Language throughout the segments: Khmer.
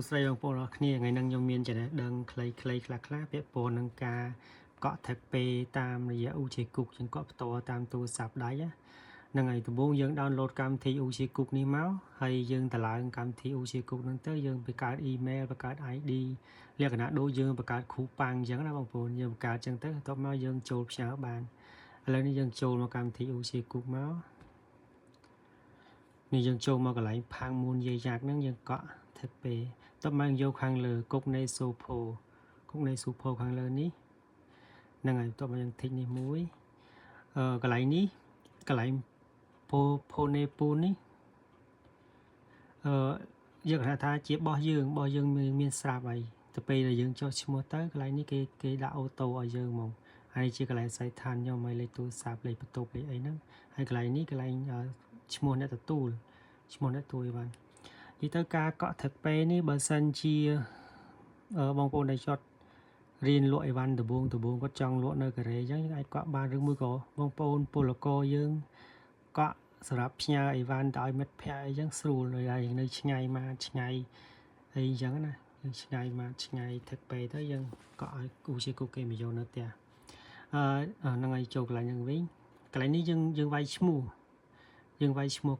ស្រីបងប្អូនអរគ្នាថ្ងៃនេះខ្ញុំមានចំណេះដឹងខ្លីៗខ្លះៗពាក់ព័ន្ធនឹងការកក់ថេពេតាមរយៈ UJ Cook យើងកក់ផ្ទាល់តាមទូរស័ព្ទដៃហ្នឹងហើយដំបូងយើង download កម្មវិធី UJ Cook នេះមកហើយយើងតម្លើងកម្មវិធី UJ Cook ហ្នឹងទៅយើងបង្កើត email បង្កើត ID លក្ខណៈដូចយើងបង្កើត Coupang អញ្ចឹងណាបងប្អូនយើងបង្កើតអញ្ចឹងទៅបន្ទាប់មកយើងចូលផ្ញើបានឥឡូវនេះយើងចូលមកកម្មវិធី UJ Cook មកនេះយើងចូលមកកន្លែងផាំងមួនយាយយ៉ាក់ហ្នឹងយើងកក់ថេពេតបមកយកខាងលើគុកនៃសូផូខាងលើនេះហ្នឹងហើយតបមកយើងធីកនេះមួយកន្លែងនេះកន្លែងផូនេពូនេះយើងថាជាបោះយើងមានស្រាប់ហើយទៅពេលដែលយើងចុះឈ្មោះទៅកន្លែងនេះគេដាក់អូតូឲ្យយើងមកហើយជាកន្លែងសាយឋានខ្ញុំឲ្យលេខទូរស័ព្ទលេខបន្ទប់លេខអីហ្នឹងហើយកន្លែងនេះកន្លែងឈ្មោះអ្នកទទួលអីបាននិយាយទៅការកក់ថេពេនេះបើសិនជាបងប្អូនដែលចត់រៀនលក់អីវ៉ាន់ដំបូងគាត់ចង់លក់នៅកូរ៉េអញ្ចឹងយើងអាចកក់បានឬមួយក៏បងប្អូនពលករយើងកក់សម្រាប់ផ្ញើអីវ៉ាន់ទៅឲ្យមិត្តភ័ក្តិអីចឹងស្រួលហើយនៅឆ្ងាយមកឆ្ងាយអីចឹងណាយើងឆ្ងាយមកឆ្ងាយថេពេទៅយើងកក់ឲ្យគូជាគូគេមកយកនៅផ្ទះហ្នឹងហើយចូលកន្លែងហ្នឹងវិញកន្លែងនេះយើងវាយឈ្មោះ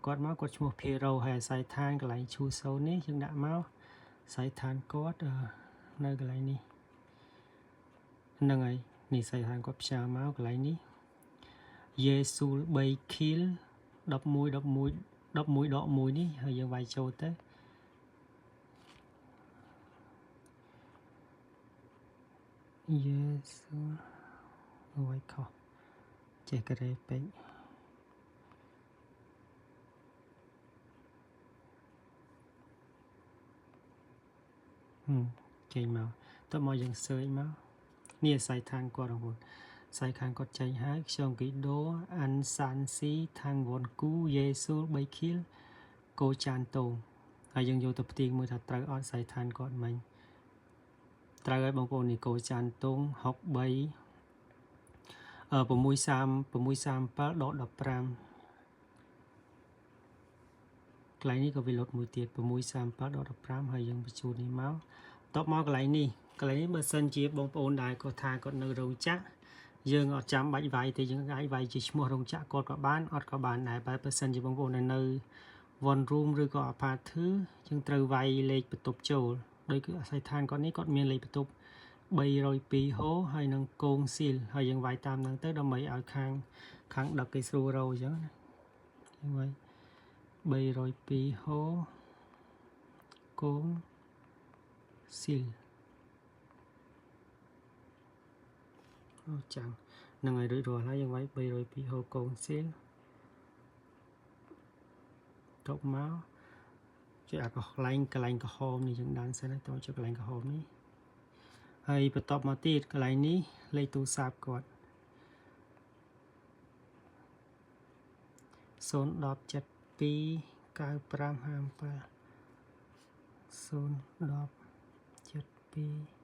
គាត់មកគាត់ឈ្មោះភារ៉ូហើយអាស័យដ្ឋានកន្លែងឈូសូននេះយើងដាក់មកអាស័យដ្ឋានគាត់នៅកន្លែងនេះហ្នឹងហើយនេះអាស័យដ្ឋានគាត់ផ្សាយមកកន្លែងនេះយេស៊ូល3 kill 11ដក1នេះហើយយើងវាយចូលទៅយេស៊ូលវាយខុសចេះកូរ៉េពេកចេញមកតោះមកយើងសើចមកនេះអាស័យដ្ឋានគាត់បងប្អូនស័យខាងគាត់ចេញហើយខ្យងគីដូអាន់សាន់ស៊ីថាងវ៉ុនគូយេស៊ូល3 kill កូចានតូងហើយយើងយកទៅផ្ទៀងមើលថាត្រូវអត់ស័យដ្ឋានគាត់មិញត្រូវហើយបងប្អូននេះកូចានតូង63 637 ដក 15កន្លែងនេះក៏វាលុតមួយទៀត637 ដក 15ហើយយើងបញ្ជូននេះមកតបមកកន្លែងនេះបើសិនជាបងប្អូនដែលគាត់ថាគាត់នៅរោងចក្រយើងអត់ចាំបាច់វាយទេយើងអាចវាយជាឈ្មោះរោងចក្រគាត់ក៏បានអត់ក៏បានដែរបើសិនជាបងប្អូននៅ one room ឬក៏ apartment យើងត្រូវវាយលេខបន្ទប់ចូលដោយគឺអាស័យដ្ឋានគាត់នេះគាត់មានលេខបន្ទប់302ហូហើយនឹងកងស៊ីលហើយយើងវាយតាមហ្នឹងទៅដើម្បីឲ្យខាងដឹកគេស្រួលរោអញ្ចឹងណាយើងវាយ302ហូកងស៊ីលចាំហ្នឹងហើយរួចរាល់ហើយយើងវាយ302ហូកងស៊ីលតបមកចុចអាកន្លែងក្រហមនេះយើងដានសិនទៅចុចកន្លែងក្រហមនេះហើយបន្ទាប់មកទៀតកន្លែងនេះលេខទូរស័ព្ទគាត់010729557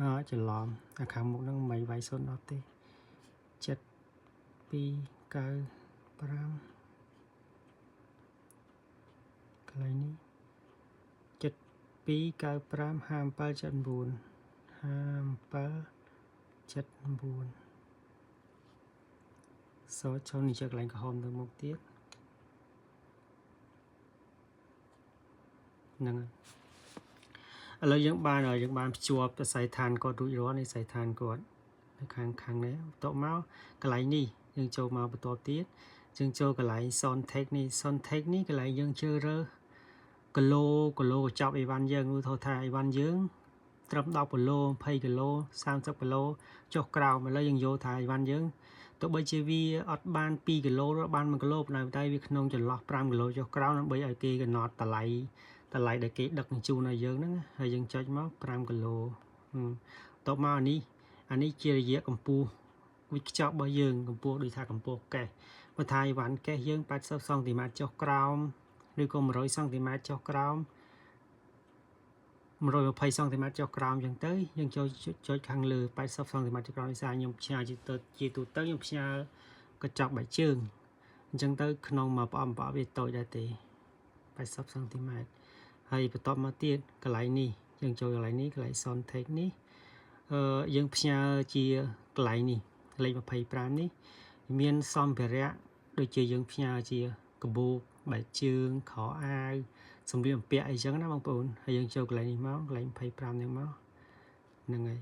01072ច្រឡំអាខាងមុខហ្នឹងមិនវាយ010ទេ7295កន្លែងនេះ72955779ចូលនេះជាកន្លែងក្រហមទៅមុខទៀតហ្នឹងឥឡូវយើងបានភ្ជាប់អាស័យដ្ឋានគាត់រួចរាល់នេះអាស័យដ្ឋានគាត់នៅខាងនេះបន្ទាប់មកកន្លែងនេះយើងចូលមកបន្ទាប់ទៀតយើងចូលកន្លែង Sontex នេះកន្លែងយើងជ្រើសរើសគីឡូកញ្ចប់អីវ៉ាន់យើងឧទាហរណ៍ថាអីវ៉ាន់យើងត្រឹម10គីឡូ20គីឡូ30គីឡូចុះក្រោមឥឡូវយើងយកថាអីវ៉ាន់យើងទោះបីជាវាអត់បាន2គីឡូឬបាន1គីឡូប៉ុន្តែវាក្នុងចន្លោះ5គីឡូចុះក្រោមដើម្បីឲ្យគេកំណត់តម្លៃដែលគេដឹកជញ្ជូនឲ្យយើងហ្នឹងហើយយើងចុចមក5គីឡូតបមកអានេះជារយៈកម្ពស់វិកខ្ចប់របស់យើងកម្ពស់ដូចថាកម្ពស់កេះបើថាអីវ៉ាន់កេះយើង80សង់ទីម៉ែត្រចុះក្រោមឬក៏100សង់ទីម៉ែត្រចុះក្រោម120សង់ទីម៉ែត្រចុះក្រោមអញ្ចឹងទៅយើងចុចខាងលើ80សង់ទីម៉ែត្រចុះក្រោមដោយសារខ្ញុំផ្ញើជាទូទៅខ្ញុំផ្ញើកញ្ចក់បែកជើងអញ្ចឹងទៅក្នុងមួយប្រអប់វាតូចដែរទេ80សង់ទីម៉ែត្រ ហើយបន្ទាប់មកទៀតកន្លែងនេះយើងចូលកន្លែងនេះកន្លែង Sontext នេះយើងផ្ញើជាកន្លែងនេះលេខ25នេះមានសម្ភារៈដូចជាយើងផ្ញើជាកាបូបបែកជើងខោអាវសម្លៀកបំពាក់អីចឹងណាបងប្អូនហើយយើងចូលកន្លែងនេះមកកន្លែង25នេះមកហ្នឹងហើយ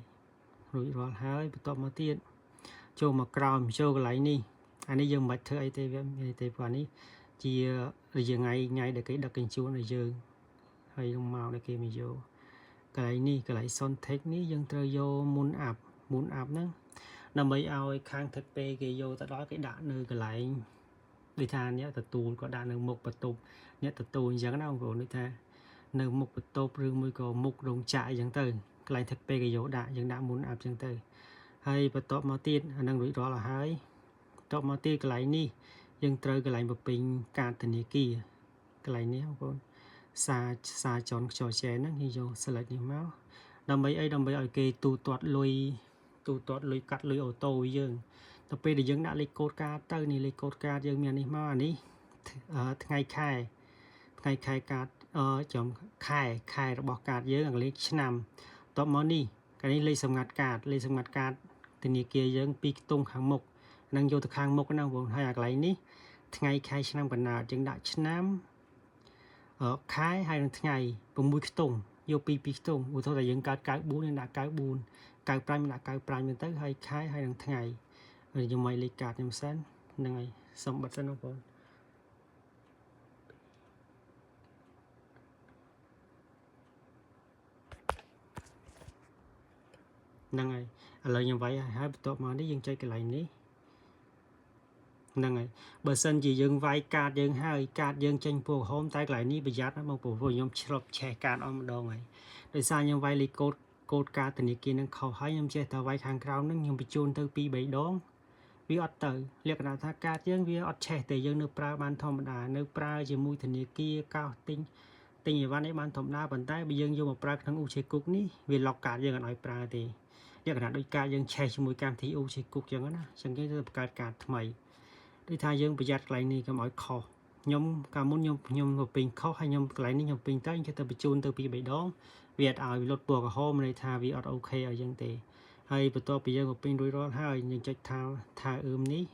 រួចរាល់ហើយបន្ទាប់មកទៀតចូលមកក្រោមចូលកន្លែងនេះអានេះយើងមិនបាច់ធ្វើអីទេវាមានទេព្រោះនេះជាថ្ងៃដែលគេដឹកជញ្ជូនឲ្យយើងហើយនឹងមកដែលគេមកយកកន្លែងនេះកន្លែង Sontext នេះយើងត្រូវយកមុនអាប់ហ្នឹងដើម្បីឲ្យខាងទឹកពេគេយកទៅដល់គេដាក់នៅកន្លែងដូចថាអ្នកទទួលក៏ដាក់នៅមុខបន្ទប់អ្នកទទួលអញ្ចឹងណាបងប្អូនដូចថានៅមុខបន្ទប់ឬមួយក៏មុខរោងចក្រអីចឹងទៅកន្លែងទឹកពេគេយកដាក់យើងដាក់មុនអាប់ចឹងទៅហើយបន្ទាប់មកទៀតអានឹងរួចរាល់ហើយបន្ទាប់មកទៀតកន្លែងនេះយើងត្រូវកន្លែងបំពេញកាតធនាគារកន្លែងនេះបងប្អូនសារចនខ្យល់ចែនហ្នឹងយើងយក select នេះមកដើម្បីអីដើម្បីឲ្យគេទូទាត់លុយកាត់លុយអូតូយើងទៅពេលដែលយើងដាក់លេខកូដកាតទៅនេះលេខកូដកាតយើងមាននេះមកអានេះថ្ងៃខែកាតចំខែរបស់កាតយើងអាលេខឆ្នាំតបមកនេះកាលនេះលេខសម្ងាត់កាតធនាគារយើង2ខ្ទង់ខាងមុខនឹងយកទៅខាងមុខហ្នឹងបងហើយអាកន្លែងនេះថ្ងៃខែឆ្នាំកំណើតយើងដាក់ឆ្នាំខែហើយនឹងថ្ងៃ6ខ្ទង់យក2ខ្ទង់ឧទាហរណ៍ថាយើងកើត94យើងដាក់94 95ដាក់95ទៅហើយខែហើយនឹងថ្ងៃខ្ញុំឲ្យលេខកាតខ្ញុំសិនហ្នឹងហើយសុំបិទសិនបងប្អូនហ្នឹងហើយឥឡូវខ្ញុំវាយហើយបន្ទាប់មកនេះយើងចុចកន្លែងនេះហ្នឹងហើយបើសិនជាយើងវាយកាតយើងហើយកាតយើងចេញពណ៌ក្រហមតែកន្លែងនេះប្រយ័ត្នណាបងប្អូនព្រោះខ្ញុំឆ្លប់ឆេះកាតអស់ម្ដងហើយដោយសារខ្ញុំវាយលេខកូដកាតធនាគារនឹងខុសហើយខ្ញុំចេះតែវាយខាងក្រោមហ្នឹងខ្ញុំបញ្ជូនទៅ2 3ដងវាអត់ទៅលក្ខណៈថាកាតយើងវាអត់ឆេះទេយើងនៅប្រើបានធម្មតានៅប្រើជាមួយធនាគារកោសទិញអីវ៉ាន់នេះបានធម្មតាប៉ុន្តែបើយើងយកមកប្រើក្នុង UCHeCook នេះវាឡុកកាតយើងអត់ឲ្យប្រើទេលក្ខណៈដូចកាតយើងឆេះជាមួយកម្មវិធី UCHeCook ចឹងណាអញ្ចឹងគេទៅបង្កើតកាតថ្មីដូចថាយើងប្រយ័ត្នកន្លែងនេះកុំឲ្យខុសខ្ញុំកាលមុនខ្ញុំទៅពេញខុសហើយខ្ញុំកន្លែងនេះខ្ញុំពេញទៅខ្ញុំទៅបញ្ជូនទៅ2 3ដងវាអត់ឲ្យលុតពណ៌ក្រហមន័យថាវាអត់អូខេឲ្យយើងទេហើយបន្ទាប់ពីយើងពេញរួចរាល់ហើយយើងចុចថានេះ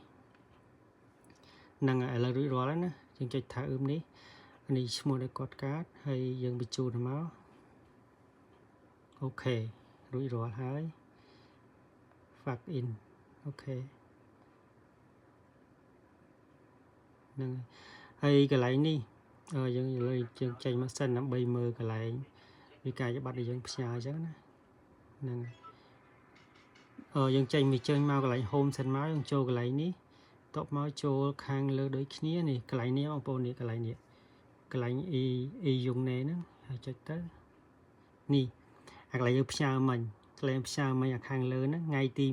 ហ្នឹងឥឡូវរួចរាល់ហើយណាយើងចុចថានេះឈ្មោះនៃកត់កាតហើយយើងបញ្ជូនមកអូខេរួចរាល់ហើយ fact in អូខេហ្នឹងហើយកន្លែងនេះយើងចេញមកសិនដើម្បីមើលកន្លែងវិកាយប័ត្រដែលយើងផ្ញើអញ្ចឹងណាហ្នឹងយើងចេញមកកន្លែង home សិនមកយើងចូលកន្លែងនេះតបមកចូលខាងលើដូចគ្នានេះកន្លែងនេះបងប្អូននេះកន្លែងយងណេហ្នឹងហើយចុចទៅនេះអាកន្លែងយើងផ្ញើមិញអាខាងលើហ្នឹងថ្ងៃទី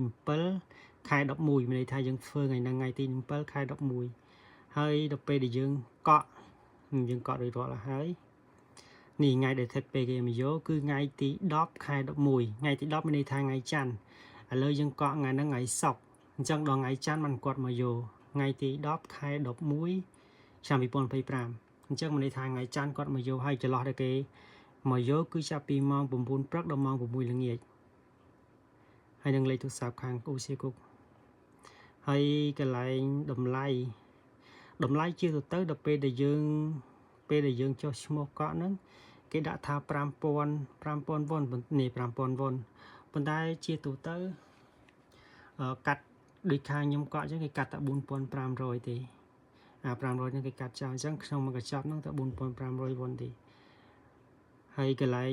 7ខែ11មានន័យថាយើងធ្វើថ្ងៃហ្នឹងថ្ងៃទី7ខែ11ហើយដល់ពេលដែលយើងកក់រួចរាល់ហើយនេះថ្ងៃដែលថិតពេលគេមកយកគឺថ្ងៃទី10ខែ11ថ្ងៃទី10មានន័យថាថ្ងៃច័ន្ទឥឡូវយើងកក់ថ្ងៃហ្នឹងថ្ងៃសុក្រអញ្ចឹងដល់ថ្ងៃច័ន្ទបានគាត់មកយកថ្ងៃទី10ខែ11ឆ្នាំ2025អញ្ចឹងមានន័យថាថ្ងៃច័ន្ទគាត់មកយកហើយចន្លោះដែលគេមកយកគឺចាប់ពីម៉ោង9ព្រឹកដល់ម៉ោង6ល្ងាចហើយនឹងលេខទូរស័ព្ទខាង UCHeCook ហើយកន្លែងតម្លៃជាទៅដល់ពេលដែលយើងចុះឈ្មោះកក់ហ្នឹងគេដាក់ថា5000 វ៉ុននេះ5000 វ៉ុនប៉ុន្តែជាទូទៅកាត់ដូចខាងខ្ញុំកក់អញ្ចឹងគេកាត់តែ4500ទេ500ហ្នឹងគេកាត់ចោលអញ្ចឹងក្នុងមួយកញ្ចប់ហ្នឹងតែ4500 វ៉ុនទេហើយកន្លែង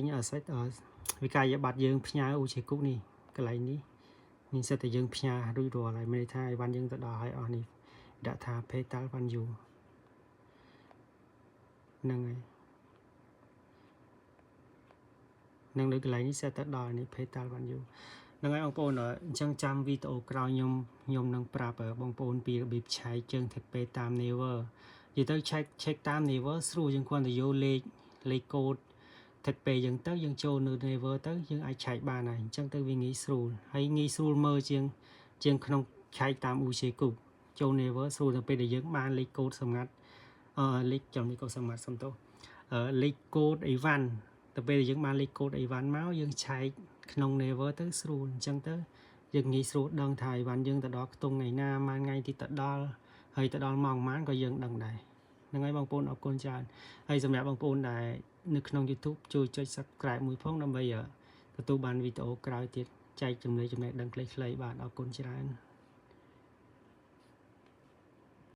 វិកាយប័ត្រយើងផ្ញើ UCHeCook នេះកន្លែងនេះសិតតែយើងផ្ញើរួចរាល់ហើយមានន័យថាអីវ៉ាន់យើងទៅដល់ហើយអស់នេះដាក់ថា PayPal value ហ្នឹងហើយនឹងលើកន្លែងនេះsetទៅដល់នេះ PayPal value ហ្នឹងហើយបងប្អូនអញ្ចឹងចាំវីដេអូក្រោយខ្ញុំនឹងប្រាប់បងប្អូនពីរបៀបឆែកជើង TP តាម Naver និយាយទៅឆែកតាម Naver ស្រួលយើងគ្រាន់តែយកលេខកូដ TP យើងទៅយើងចូលនៅ Naver ទៅយើងអាចឆែកបានហើយអញ្ចឹងទៅវាងាយស្រួលហើយងាយស្រួលមើលជាងក្នុងឆែកតាម UCHeCook ចូល Naver ស្រួលទៅពេលដែលយើងបានលេខកូដសម្ងាត់លេខចំនេះកូដសម្ងាត់សំទោស លេខកូដអីវ៉ាន់ទៅពេលយើងបានលេខកូដអីវ៉ាន់មកយើងឆែកក្នុង Naver ទៅស្រួលអញ្ចឹងទៅយើងងាយស្រួលដឹងថាអីវ៉ាន់យើងទៅដល់ខ្ទង់ថ្ងៃណាម៉ោងថ្ងៃទីទៅដល់ហើយទៅដល់ម៉ោងប៉ុន្មានក៏យើងដឹងដែរហ្នឹងហើយបងប្អូនអរគុណច្រើនហើយសម្រាប់បងប្អូនដែលនៅក្នុង YouTube ជួយចុច Subscribe មួយផងដើម្បីទទួលបានវីដេអូក្រោយទៀតចែកចំណេះដឹងខ្លីៗបាទអរគុណច្រើន